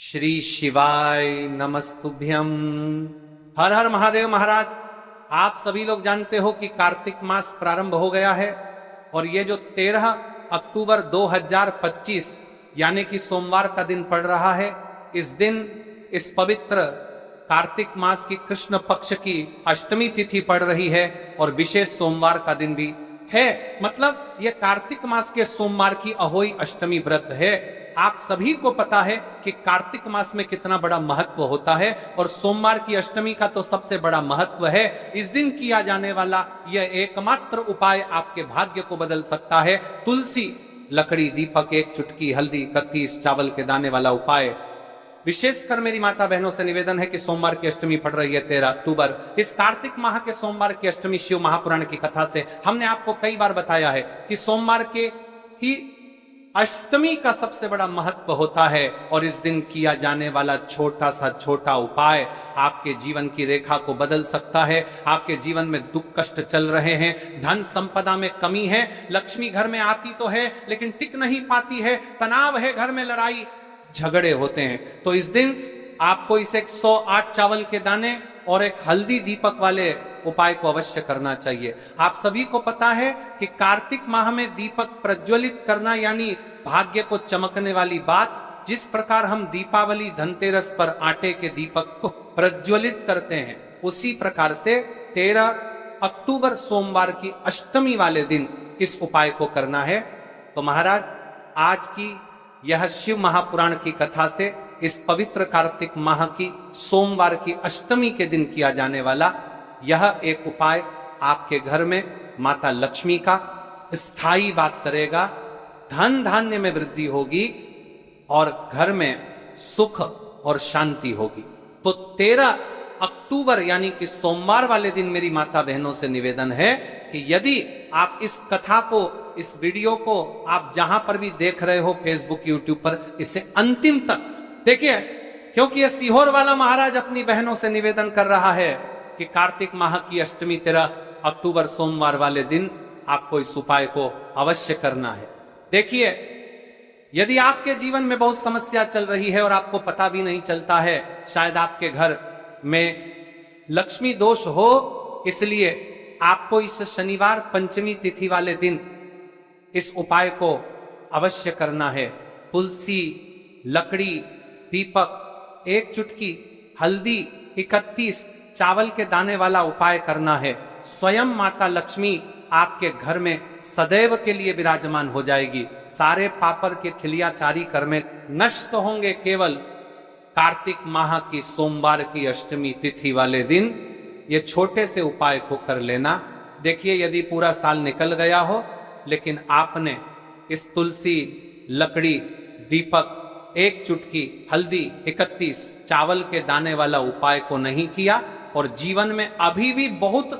श्री शिवाय नमस्तुभ्यम। हर हर महादेव। महाराज, आप सभी लोग जानते हो कि कार्तिक मास प्रारंभ हो गया है और ये जो 13 अक्टूबर 2025 यानी कि सोमवार का दिन पड़ रहा है, इस दिन इस पवित्र कार्तिक मास की कृष्ण पक्ष की अष्टमी तिथि पड़ रही है और विशेष सोमवार का दिन भी है। मतलब ये कार्तिक मास के सोमवार की अहोई अष्टमी व्रत है। आप सभी को पता है कि कार्तिक मास में कितना बड़ा महत्व होता है और सोमवार की अष्टमी का तो सबसे बड़ा महत्व है। इस दिन किया जाने वाला यह एकमात्र उपाय आपके भाग्य को बदल सकता है। तुलसी, लकड़ी, दीपक, एक चुटकी हल्दी, 31 चावल के दाने वाला उपाय। विशेषकर मेरी माता बहनों से निवेदन है कि सोमवार की अष्टमी पड़ रही है 13 अक्टूबर। इस कार्तिक माह के सोमवार की अष्टमी शिव महापुराण की कथा से हमने आपको कई बार बताया है कि सोमवार के ही अष्टमी का सबसे बड़ा महत्व होता है और इस दिन किया जाने वाला छोटा सा छोटा उपाय आपके जीवन की रेखा को बदल सकता है। आपके जीवन में दुख कष्ट चल रहे हैं, धन संपदा में कमी है, लक्ष्मी घर में आती तो है लेकिन टिक नहीं पाती है, तनाव है, घर में लड़ाई झगड़े होते हैं, तो इस दिन आपको इस 108 चावल के दाने और एक हल्दी दीपक वाले उपाय को अवश्य करना चाहिए। आप सभी को पता है कि कार्तिक माह में दीपक प्रज्वलित करना यानी भाग्य को चमकने वाली बात। जिस प्रकार हम दीपावली धनतेरस पर आटे के दीपक को प्रज्वलित करते हैं, उसी प्रकार से 13 अक्टूबर सोमवार की अष्टमी वाले दिन इस उपाय को करना है। तो महाराज, आज की यह शिव महापुराण की कथा से इस पवित्र कार्तिक माह की सोमवार की अष्टमी के दिन किया जाने वाला यह एक उपाय आपके घर में माता लक्ष्मी का स्थायी बात करेगा। धन धान्य में वृद्धि होगी और घर में सुख और शांति होगी। तो 13 अक्टूबर यानी कि सोमवार वाले दिन मेरी माता बहनों से निवेदन है कि यदि आप इस कथा को, इस वीडियो को आप जहां पर भी देख रहे हो, फेसबुक, यूट्यूब पर, इसे अंतिम तक देखिए, क्योंकि यह सीहोर वाला महाराज अपनी बहनों से निवेदन कर रहा है कि कार्तिक माह की अष्टमी 13 अक्टूबर सोमवार वाले दिन आपको इस उपाय को अवश्य करना है। देखिए, यदि आपके जीवन में बहुत समस्या चल रही है और आपको पता भी नहीं चलता है, शायद आपके घर में लक्ष्मी दोष हो, इसलिए आपको इस शनिवार पंचमी तिथि वाले दिन इस उपाय को अवश्य करना है। तुलसी, लकड़ी, दीपक, एक चुटकी हल्दी, 31 चावल के दाने वाला उपाय करना है। स्वयं माता लक्ष्मी आपके घर में सदैव के लिए विराजमान हो जाएगी। सारे पापर के खिलियाचारी कर्म नष्ट होंगे केवल कार्तिक माह की सोमवार की अष्टमी तिथि वाले दिन ये छोटे से उपाय को कर लेना। देखिए, यदि पूरा साल निकल गया हो लेकिन आपने इस तुलसी, लकड़ी, दीपक, एक चुटकी हल्दी, 31 चावल के दाने वाला उपाय को नहीं किया और जीवन में अभी भी बहुत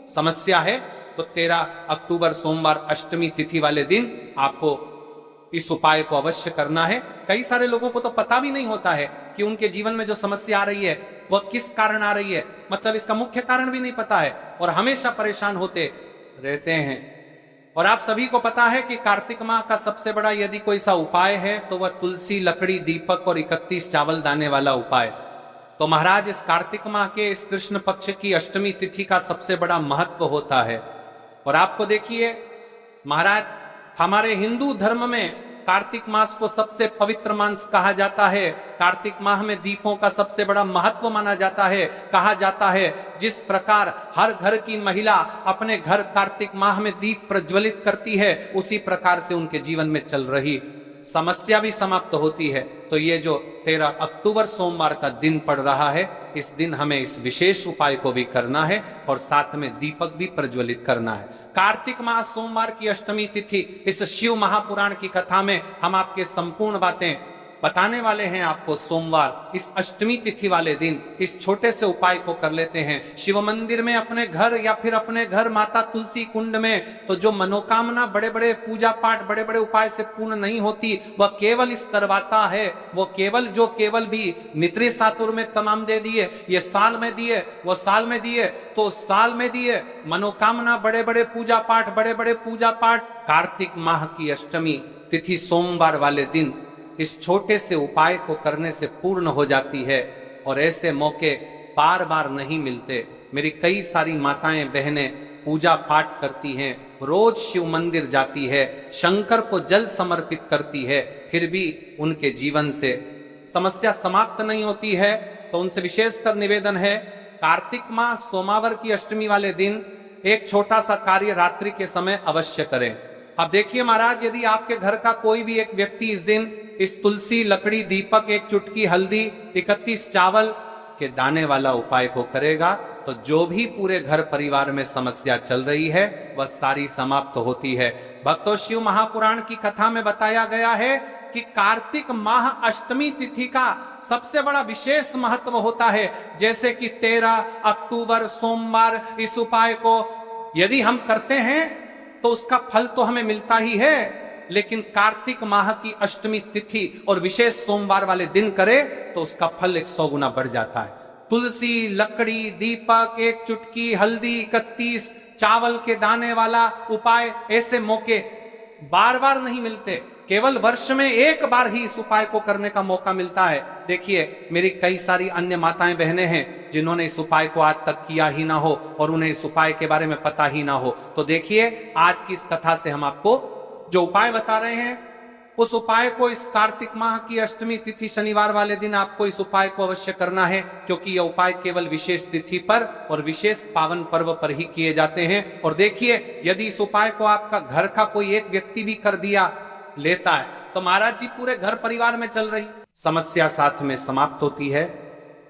समस्या है, तो 13 अक्टूबर सोमवार अष्टमी तिथि वाले दिन आपको इस उपाय को अवश्य करना है। कई सारे लोगों को तो पता भी नहीं होता है कि उनके जीवन में जो समस्या आ रही है वह किस कारण आ रही है, मतलब इसका मुख्य कारण भी नहीं पता है और हमेशा परेशान होते रहते हैं। और आप सभी को पता है कि कार्तिक माह का सबसे बड़ा यदि कोई सा उपाय है तो वह तुलसी, लकड़ी, दीपक और 31 चावल दाने वाला उपाय। तो महाराज, इस कार्तिक माह के इस कृष्ण पक्ष की अष्टमी तिथि का सबसे बड़ा महत्व होता है। और आपको देखिए महाराज, हमारे हिंदू धर्म में कार्तिक मास को सबसे पवित्र मास कहा जाता है। कार्तिक माह में दीपों का सबसे बड़ा महत्व माना जाता है। कहा जाता है जिस प्रकार हर घर की महिला अपने घर कार्तिक माह में दीप प्रज्वलित करती है, उसी प्रकार से उनके जीवन में चल रही समस्या भी समाप्त होती है। तो ये जो 13 अक्टूबर सोमवार का दिन पड़ रहा है, इस दिन हमें इस विशेष उपाय को भी करना है और साथ में दीपक भी प्रज्वलित करना है। कार्तिक माह सोमवार की अष्टमी तिथि इस शिव महापुराण की कथा में हम आपके संपूर्ण बातें बताने वाले हैं। आपको सोमवार इस अष्टमी तिथि वाले दिन इस छोटे से उपाय को कर लेते हैं। शिव मंदिर में, अपने घर या फिर अपने घर माता तुलसी कुंड में, तो जो मनोकामना बड़े बड़े पूजा पाठ, बड़े बड़े उपाय से पूर्ण नहीं होती, वह केवल इस करवाता है। वो केवल भी मित्री सातुर में तमाम दे दिए, ये साल में दिए, वो साल में दिए, तो साल में दिए मनोकामना, बड़े बड़े पूजा पाठ, बड़े बड़े पूजा पाठ। कार्तिक माह की अष्टमी तिथि सोमवार वाले दिन इस छोटे से उपाय को करने से पूर्ण हो जाती है और ऐसे मौके बार बार नहीं मिलते। मेरी कई सारी माताएं बहनें पूजा पाठ करती हैं, रोज शिव मंदिर जाती है, शंकर को जल समर्पित करती है, फिर भी उनके जीवन से समस्या समाप्त नहीं होती है। तो उनसे विशेषकर निवेदन है, कार्तिक माह सोमवार की अष्टमी वाले दिन एक छोटा सा कार्य रात्रि के समय अवश्य करें। अब देखिए महाराज, यदि आपके घर का कोई भी एक व्यक्ति इस दिन इस तुलसी, लकड़ी, दीपक, एक चुटकी हल्दी, 31 चावल के दाने वाला उपाय को करेगा तो जो भी पूरे घर परिवार में समस्या चल रही है वह सारी समाप्त होती है। भक्तों, शिव महापुराण की कथा में बताया गया है कि कार्तिक माह अष्टमी तिथि का सबसे बड़ा विशेष महत्व होता है। जैसे कि 13 अक्टूबर सोमवार इस उपाय को यदि हम करते हैं तो उसका फल तो हमें मिलता ही है, लेकिन कार्तिक माह की अष्टमी तिथि और विशेष सोमवार वाले दिन करे तो उसका फल 100 गुना बढ़ जाता है। तुलसी, लकड़ी, दीपक, एक चुटकी हल्दी, 31 चावल के दाने वाला उपाय, ऐसे मौके बार बार नहीं मिलते, केवल वर्ष में एक बार ही इस उपाय को करने का मौका मिलता है। देखिए, मेरी कई सारी अन्य माताएं बहनें हैं जिन्होंने इस उपाय को आज तक किया ही ना हो और उन्हें इस उपाय के बारे में पता ही ना हो। तो देखिए, आज की इस कथा से हम आपको जो उपाय बता रहे हैं उस उपाय को इस कार्तिक माह की अष्टमी तिथि शनिवार वाले दिन आपको इस उपाय को अवश्य करना है, क्योंकि यह उपाय केवल विशेष तिथि पर और विशेष पावन पर्व पर ही किए जाते हैं। और देखिए, यदि इस उपाय को आपका घर का कोई एक व्यक्ति भी कर दिया लेता है तो महाराज जी पूरे घर परिवार में चल रही समस्या साथ में समाप्त होती है।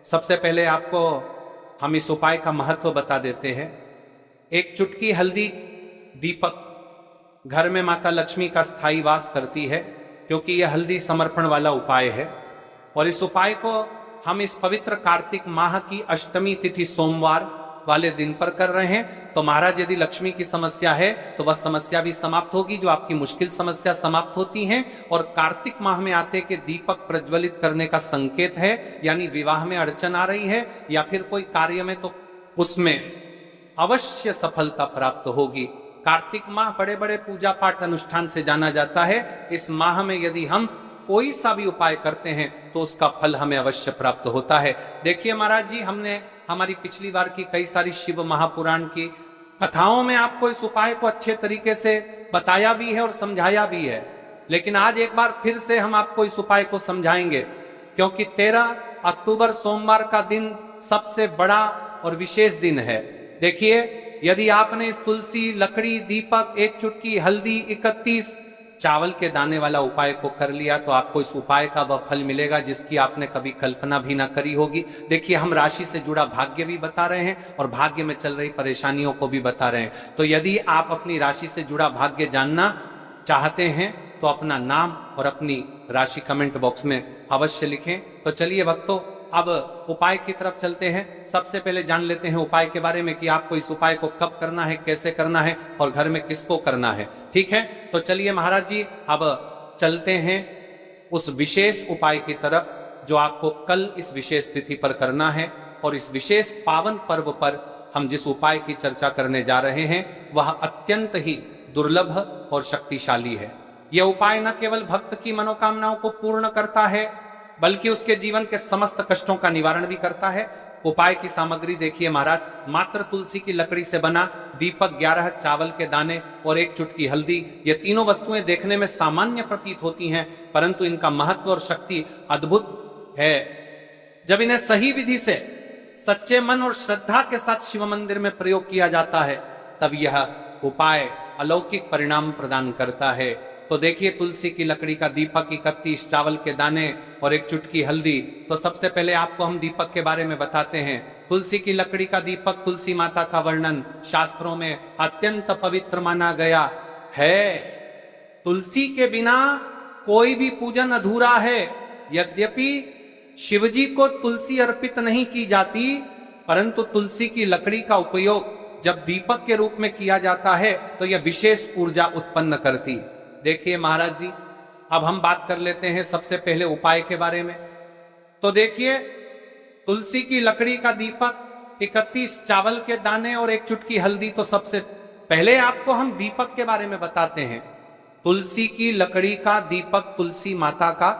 सबसे पहले आपको हम इस उपाय का महत्व बता देते हैं। एक चुटकी हल्दी, दीपक घर में माता लक्ष्मी का स्थायी वास करती है, क्योंकि यह हल्दी समर्पण वाला उपाय है। और इस उपाय को हम इस पवित्र कार्तिक माह की अष्टमी तिथि सोमवार वाले दिन पर कर रहे हैं। तो महाराज, यदि लक्ष्मी की समस्या है तो वह समस्या भी समाप्त होगी, जो आपकी मुश्किल समस्या समाप्त होती हैं। और कार्तिक माह में आते के दीपक प्रज्वलित करने का संकेत है, यानी विवाह में अड़चन आ रही है या फिर कोई कार्य में, तो उसमें अवश्य सफलता प्राप्त होगी। कार्तिक माह बड़े बड़े पूजा पाठ अनुष्ठान से जाना जाता है। इस माह में यदि हम कोई सा भी उपाय करते हैं तो उसका फल हमें अवश्य प्राप्त होता है। देखिए महाराज जी, हमने हमारी पिछली बार की कई सारी शिव महापुराण की कथाओं में आपको इस उपाय को अच्छे तरीके से बताया भी है और समझाया भी है, लेकिन आज एक बार फिर से हम आपको इस उपाय को समझाएंगे, क्योंकि 13 अक्टूबर सोमवार का दिन सबसे बड़ा और विशेष दिन है। देखिए, यदि आपने इस तुलसी, लकड़ी, दीपक, एक चुटकी हल्दी, 31 चावल के दाने वाला उपाय को कर लिया तो आपको इस उपाय का वह फल मिलेगा जिसकी आपने कभी कल्पना भी ना करी होगी। देखिए, हम राशि से जुड़ा भाग्य भी बता रहे हैं और भाग्य में चल रही परेशानियों को भी बता रहे हैं। तो यदि आप अपनी राशि से जुड़ा भाग्य जानना चाहते हैं तो अपना नाम और अपनी राशि कमेंट बॉक्स में अवश्य लिखें। तो चलिए भक्तों, अब उपाय की तरफ चलते हैं। सबसे पहले जान लेते हैं उपाय के बारे में कि आपको इस उपाय को कब करना है, कैसे करना है और घर में किसको करना है। ठीक है, तो चलिए महाराज जी, अब चलते हैं उस विशेष उपाय की तरफ जो आपको कल इस विशेष तिथि पर करना है। और इस विशेष पावन पर्व पर हम जिस उपाय की चर्चा करने जा रहे हैं वह अत्यंत ही दुर्लभ और शक्तिशाली है। यह उपाय न केवल भक्त की मनोकामनाओं को पूर्ण करता है बल्कि उसके जीवन के समस्त कष्टों का निवारण भी करता है। उपाय की सामग्री देखिए महाराज, मात्र तुलसी की लकड़ी से बना दीपक, 11 चावल के दाने और एक चुटकी हल्दी। ये तीनों वस्तुएं देखने में सामान्य प्रतीत होती हैं, परंतु इनका महत्व और शक्ति अद्भुत है। जब इन्हें सही विधि से सच्चे मन और श्रद्धा के साथ शिव मंदिर में प्रयोग किया जाता है तब यह उपाय अलौकिक परिणाम प्रदान करता है। तो देखिए, तुलसी की लकड़ी का दीपक, 31 चावल के दाने और एक चुटकी हल्दी। तो सबसे पहले आपको हम दीपक के बारे में बताते हैं। तुलसी की लकड़ी का दीपक, तुलसी माता का वर्णन शास्त्रों में अत्यंत पवित्र माना गया है। तुलसी के बिना कोई भी पूजन अधूरा है। यद्यपि शिवजी को तुलसी अर्पित नहीं की जाती, परंतु तुलसी की लकड़ी का उपयोग जब दीपक के रूप में किया जाता है तो यह विशेष ऊर्जा उत्पन्न करती है। देखिए महाराज जी, अब हम बात कर लेते हैं सबसे पहले उपाय के बारे में। तो देखिए, तुलसी की लकड़ी का दीपक, 31 चावल के दाने और एक चुटकी हल्दी। तो सबसे पहले आपको हम दीपक के बारे में बताते हैं। तुलसी की लकड़ी का दीपक तुलसी माता का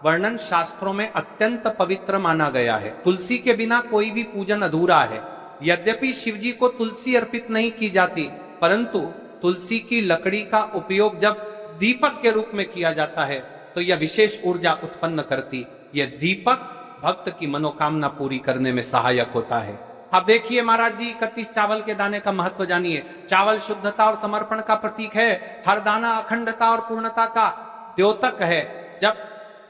वर्णन शास्त्रों में अत्यंत पवित्र माना गया है। तुलसी के बिना कोई भी पूजन अधूरा है। यद्यपि शिवजी को तुलसी अर्पित नहीं की जाती, परंतु तुलसी की लकड़ी का उपयोग जब दीपक के रूप में किया जाता है तो यह विशेष ऊर्जा उत्पन्न करती। यह दीपक भक्त की मनोकामना पूरी करने में सहायक होता है। अब देखिए महाराज जी, 31 चावल के दाने का महत्व जानिए। चावल शुद्धता और समर्पण का प्रतीक है। हर दाना अखंडता और पूर्णता का द्योतक है। जब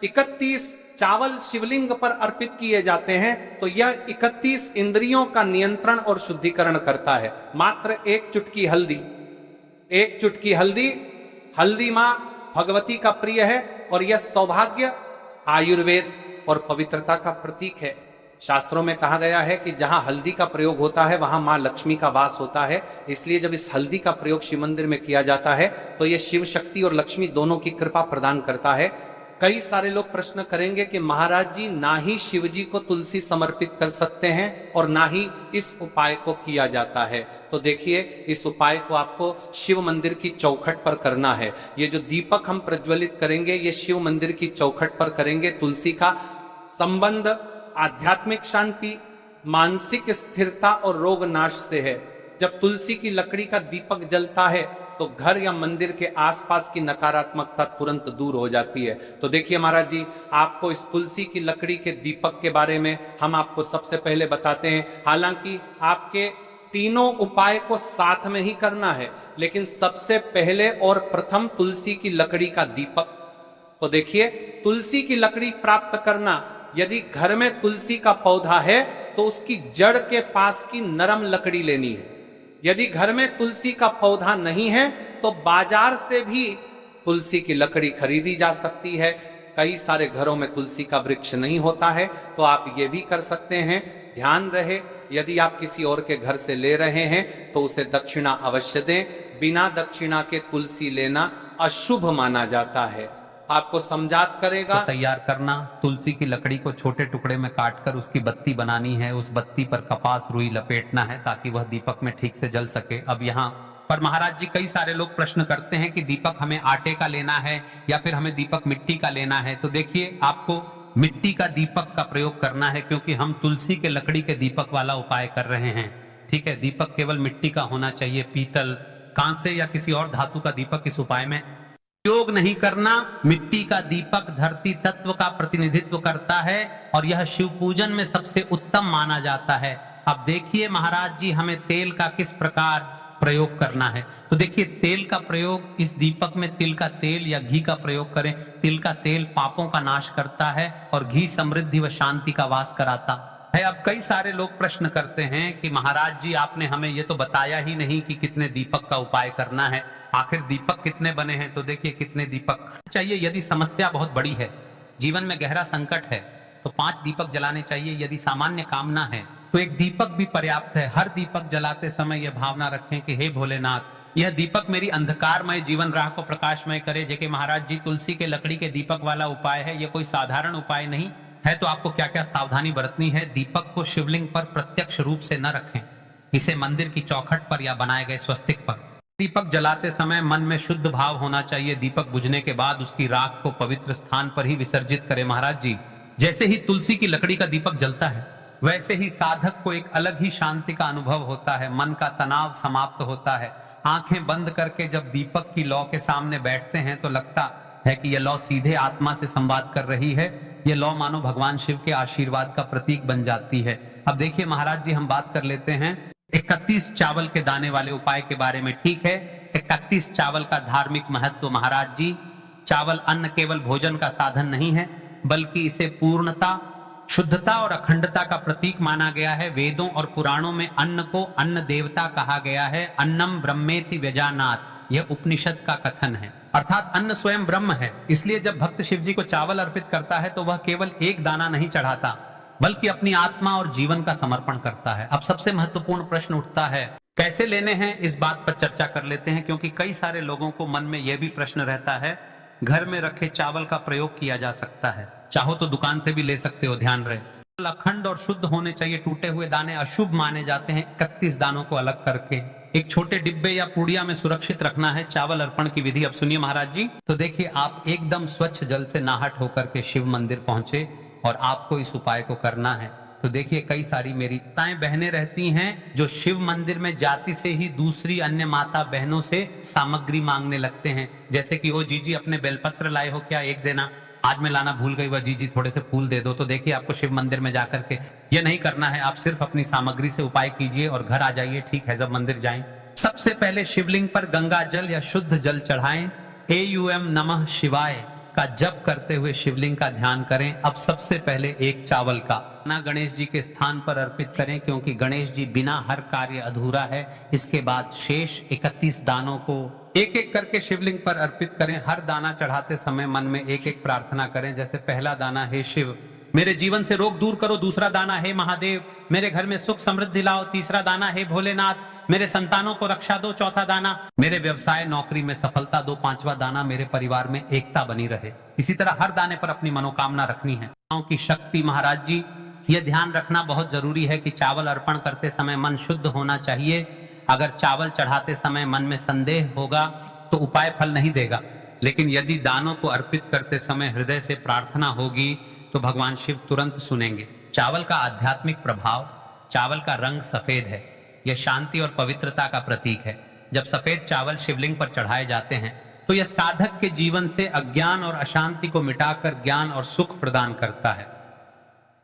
31 चावल शिवलिंग पर अर्पित किए जाते हैं तो यह 31 इंद्रियों का नियंत्रण और शुद्धिकरण करता है। मात्र एक चुटकी हल्दी, हल्दी मां भगवती का प्रिय है और यह सौभाग्य, आयुर्वेद और पवित्रता का प्रतीक है। शास्त्रों में कहा गया है कि जहां हल्दी का प्रयोग होता है वहां मां लक्ष्मी का वास होता है। इसलिए जब इस हल्दी का प्रयोग शिव मंदिर में किया जाता है तो यह शिव शक्ति और लक्ष्मी दोनों की कृपा प्रदान करता है। कई सारे लोग प्रश्न करेंगे कि महाराज जी, ना ही शिव जी को तुलसी समर्पित कर सकते हैं और ना ही इस उपाय को किया जाता है। तो देखिए, इस उपाय को आपको शिव मंदिर की चौखट पर करना है। ये जो दीपक हम प्रज्वलित करेंगे ये शिव मंदिर की चौखट पर करेंगे। तुलसी का संबंध आध्यात्मिक शांति, मानसिक स्थिरता और रोग नाश से है। जब तुलसी की लकड़ी का दीपक जलता है तो घर या मंदिर के आसपास की नकारात्मकता तुरंत दूर हो जाती है। तो देखिए महाराज जी, आपको इस तुलसी की लकड़ी के दीपक के बारे में हम आपको सबसे पहले बताते हैं। हालांकि आपके तीनों उपाय को साथ में ही करना है, लेकिन सबसे पहले और प्रथम तुलसी की लकड़ी का दीपक। तो देखिए, तुलसी की लकड़ी प्राप्त करना, यदि घर में तुलसी का पौधा है तो उसकी जड़ के पास की नरम लकड़ी लेनी है। यदि घर में तुलसी का पौधा नहीं है तो बाजार से भी तुलसी की लकड़ी खरीदी जा सकती है। कई सारे घरों में तुलसी का वृक्ष नहीं होता है तो आप ये भी कर सकते हैं। ध्यान रहे, यदि आप किसी और के घर से ले रहे हैं तो उसे दक्षिणा अवश्य दें। बिना दक्षिणा के तुलसी लेना अशुभ माना जाता है। आपको समझात करेगा। तो तैयार करना, तुलसी की लकड़ी को छोटे टुकड़े में काटकर उसकी बत्ती बनानी है। उस बत्ती पर कपास रुई लपेटना है ताकि वह दीपक में ठीक से जल सके। अब यहाँ पर महाराज जी, कई सारे लोग प्रश्न करते हैं कि दीपक हमें आटे का लेना है या फिर हमें दीपक मिट्टी का लेना है। तो देखिए, आपको मिट्टी का दीपक का प्रयोग करना है क्योंकि हम तुलसी के लकड़ी के दीपक वाला उपाय कर रहे हैं। ठीक है, दीपक केवल मिट्टी का होना चाहिए। पीतल, कांसे या किसी और धातु का दीपक इस उपाय में उपयोग नहीं करना। मिट्टी का दीपक धरती तत्व का प्रतिनिधित्व करता है और यह शिव पूजन में सबसे उत्तम माना जाता है। अब देखिए महाराज जी, हमें तेल का किस प्रकार प्रयोग करना है। तो देखिए, तेल का प्रयोग इस दीपक में तिल का तेल या घी का प्रयोग करें। तिल का तेल पापों का नाश करता है और घी समृद्धि व शांति का वास कराता है। अब कई सारे लोग प्रश्न करते हैं कि महाराज जी, आपने हमें ये तो बताया ही नहीं कि कितने दीपक का उपाय करना है। आखिर दीपक कितने बने हैं? तो देखिए, कितने दीपक चाहिए। यदि समस्या बहुत बड़ी है, जीवन में गहरा संकट है, तो 5 दीपक जलाने चाहिए। यदि सामान्य कामना है तो एक दीपक भी पर्याप्त है। हर दीपक जलाते समय यह भावना रखें कि हे भोलेनाथ, यह दीपक मेरी अंधकारमय जीवन राह को प्रकाशमय करे। जेके महाराज जी, तुलसी के लकड़ी के दीपक वाला उपाय है, यह कोई साधारण उपाय नहीं है। तो आपको क्या क्या सावधानी बरतनी है। दीपक को शिवलिंग पर प्रत्यक्ष रूप से न रखें, इसे मंदिर की चौखट पर या बनाए गए स्वस्तिक पर। दीपक जलाते समय मन में शुद्ध भाव होना चाहिए। दीपक बुझने के बाद उसकी राख को पवित्र स्थान पर ही विसर्जित करें। महाराज जी, जैसे ही तुलसी की लकड़ी का दीपक जलता है वैसे ही साधक को एक अलग ही शांति का अनुभव होता है। मन का तनाव समाप्त होता है। आंखें बंद करके जब दीपक की लौ के सामने बैठते हैं तो लगता है कि यह लौ सीधे आत्मा से संवाद कर रही है। यह लौ मानो भगवान शिव के आशीर्वाद का प्रतीक बन जाती है। अब देखिए महाराज जी, हम बात कर लेते हैं 31 चावल के दाने वाले उपाय के बारे में। ठीक है, 31 चावल का धार्मिक महत्व। महाराज जी, चावल अन्न केवल भोजन का साधन नहीं है, बल्कि इसे पूर्णता, शुद्धता और अखंडता का प्रतीक माना गया है। वेदों और पुराणों में अन्न को अन्न देवता कहा गया है। अन्नम ब्रह्मेति व्यजानात्, यह उपनिषद का कथन है। अर्थात अन्न स्वयं ब्रह्म है। इसलिए जब भक्त शिव जी को चावल अर्पित करता है तो वह केवल एक दाना नहीं चढ़ाता, बल्कि अपनी आत्मा और जीवन का समर्पण करता है। अब सबसे महत्वपूर्ण प्रश्न उठता है, कैसे लेने हैं? इस बात पर चर्चा कर लेते हैं, क्योंकि कई सारे लोगों को मन में यह भी प्रश्न रहता है। घर में रखे चावल का प्रयोग किया जा सकता है, चाहो तो दुकान से भी ले सकते हो, ध्यान रहे। अखंड और शुद्ध होने चाहिए। टूटे हुए दाने अशुभ माने जाते हैं। 31 दानों को अलग करके एक छोटे डिब्बे या पुड़िया में सुरक्षित रखना है। चावल अर्पण की विधि अब सुनिए महाराज जी। तो देखिए, आप एकदम स्वच्छ जल से नहाट होकर के शिव मंदिर पहुंचे और आपको इस उपाय को करना है। तो देखिए, कई सारी मेरी ताएं बहनें रहती हैं जो शिव मंदिर में जाति से ही दूसरी अन्य माता बहनों से सामग्री मांगने लगते हैं, जैसे कि ओ जीजी अपने बेलपत्र लाए हो क्या, एक देना, आज मैं लाना भूल गई, वह जीजी थोड़े से फूल दे दो। तो देखिए, आपको शिव मंदिर में जाकर के ये नहीं करना है। आप सिर्फ अपनी सामग्री से उपाय कीजिए और घर आ जाइए, ठीक है। जब मंदिर जाएं, सबसे पहले शिवलिंग पर गंगा जल या शुद्ध जल चढ़ाएं। AUM नमः शिवाय का जप करते हुए शिवलिंग का ध्यान करें। अब सबसे पहले एक चावल का दाना गणेश जी के स्थान पर अर्पित करें, क्योंकि गणेश जी बिना हर कार्य अधूरा है। इसके बाद शेष 31 दानों को एक एक करके शिवलिंग पर अर्पित करें। हर दाना चढ़ाते समय मन में एक एक प्रार्थना करें, जैसे पहला दाना, हे शिव मेरे जीवन से रोग दूर करो। दूसरा दाना, हे महादेव मेरे घर में सुख समृद्धि लाओ। तीसरा दाना, हे भोलेनाथ मेरे संतानों को रक्षा दो। चौथा दाना, मेरे व्यवसाय नौकरी में सफलता दो। पांचवा दाना, मेरे परिवार में एकता बनी रहे। इसी तरह हर दाने पर अपनी मनोकामना रखनी है। की शक्ति महाराज जी, यह ध्यान रखना बहुत जरूरी है कि चावल अर्पण करते समय मन शुद्ध होना चाहिए। अगर चावल चढ़ाते समय मन में संदेह होगा तो उपाय फल नहीं देगा, लेकिन यदि दानों को अर्पित करते समय हृदय से प्रार्थना होगी तो भगवान शिव तुरंत सुनेंगे। चावल का आध्यात्मिक प्रभाव, चावल का रंग सफेद है। यह शांति और पवित्रता का प्रतीक है। जब सफेद चावल शिवलिंग पर चढ़ाए जाते हैं तो यह साधक के जीवन से अज्ञान और अशांति को मिटाकर ज्ञान और सुख प्रदान करता है।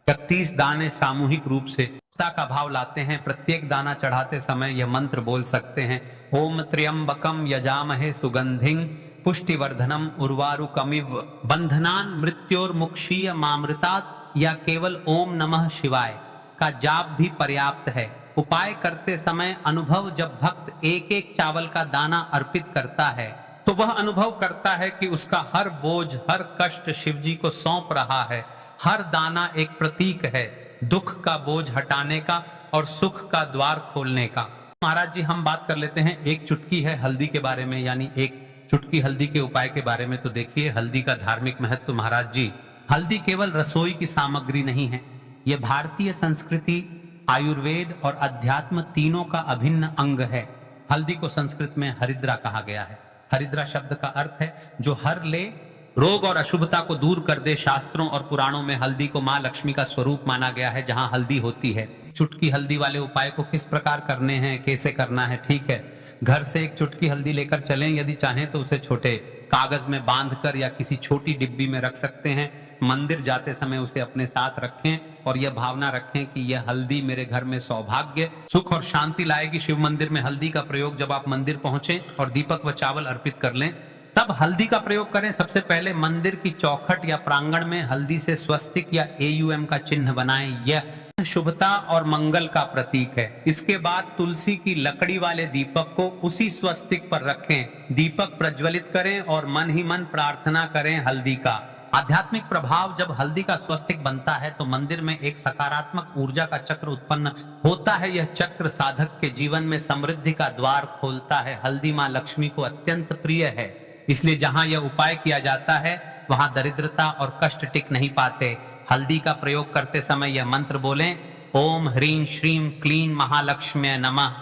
31 दाने सामूहिक रूप से का भाव लाते हैं। प्रत्येक दाना चढ़ाते समय यह मंत्र बोल सकते हैं, ओम त्र्यंबकम यजामहे सुगंधिं पुष्टिवर्धनम उर्वारुकमिव बंधनान मृत्योर्मुक्षीय मामृतात, या केवल ओम नमः शिवाय का जाप भी पर्याप्त है। उपाय करते समय अनुभव, जब भक्त एक एक चावल का दाना अर्पित करता है तो वह अनुभव करता है कि उसका हर बोझ, हर कष्ट शिवजी को सौंप रहा है। हर दाना एक प्रतीक है दुख का बोझ हटाने का और सुख का द्वार खोलने का। महाराज जी, हम बात कर लेते हैं, एक चुटकी है हल्दी के बारे में, यानी एक चुटकी हल्दी के उपाय के बारे में। तो देखिए, हल्दी का धार्मिक महत्व महाराज जी, हल्दी केवल रसोई की सामग्री नहीं है, यह भारतीय संस्कृति, आयुर्वेद और अध्यात्म तीनों का अभिन्न अंग है। हल्दी को संस्कृत में हरिद्रा कहा गया है। हरिद्रा शब्द का अर्थ है जो हर ले, रोग और अशुभता को दूर कर दे। शास्त्रों और पुराणों में हल्दी को मां लक्ष्मी का स्वरूप माना गया है। जहां हल्दी होती है, चुटकी हल्दी वाले उपाय को किस प्रकार करने हैं, कैसे करना है, ठीक है। घर से एक चुटकी हल्दी लेकर चलें। यदि चाहें तो उसे छोटे कागज में बांधकर या किसी छोटी डिब्बी में रख सकते हैं। मंदिर जाते समय उसे अपने साथ रखें और यह भावना रखें कि यह हल्दी मेरे घर में सौभाग्य, सुख और शांति लाएगी। शिव मंदिर में हल्दी का प्रयोग, जब आप मंदिर पहुंचे और दीपक व चावल अर्पित कर लें तब हल्दी का प्रयोग करें। सबसे पहले मंदिर की चौखट या प्रांगण में हल्दी से स्वस्तिक या AUM का चिन्ह बनाएं। यह शुभता और मंगल का प्रतीक है। इसके बाद तुलसी की लकड़ी वाले दीपक को उसी स्वस्तिक पर रखें। दीपक प्रज्वलित करें और मन ही मन प्रार्थना करें हल्दी का। आध्यात्मिक प्रभाव, जब हल्दी का स्वस्तिक बनता है तो मंदिर में एक सकारात्मक ऊर्जा का चक्र उत्पन्न होता है। यह चक्र साधक के जीवन में समृद्धि का द्वार खोलता है। हल्दी मां लक्ष्मी को अत्यंत प्रिय है, इसलिए जहां यह उपाय किया जाता है वहां दरिद्रता और कष्ट टिक नहीं पाते। हल्दी का प्रयोग करते समय यह मंत्र बोलें, ओम ह्रीं श्रीं क्लीं महालक्ष्म्यै नमः।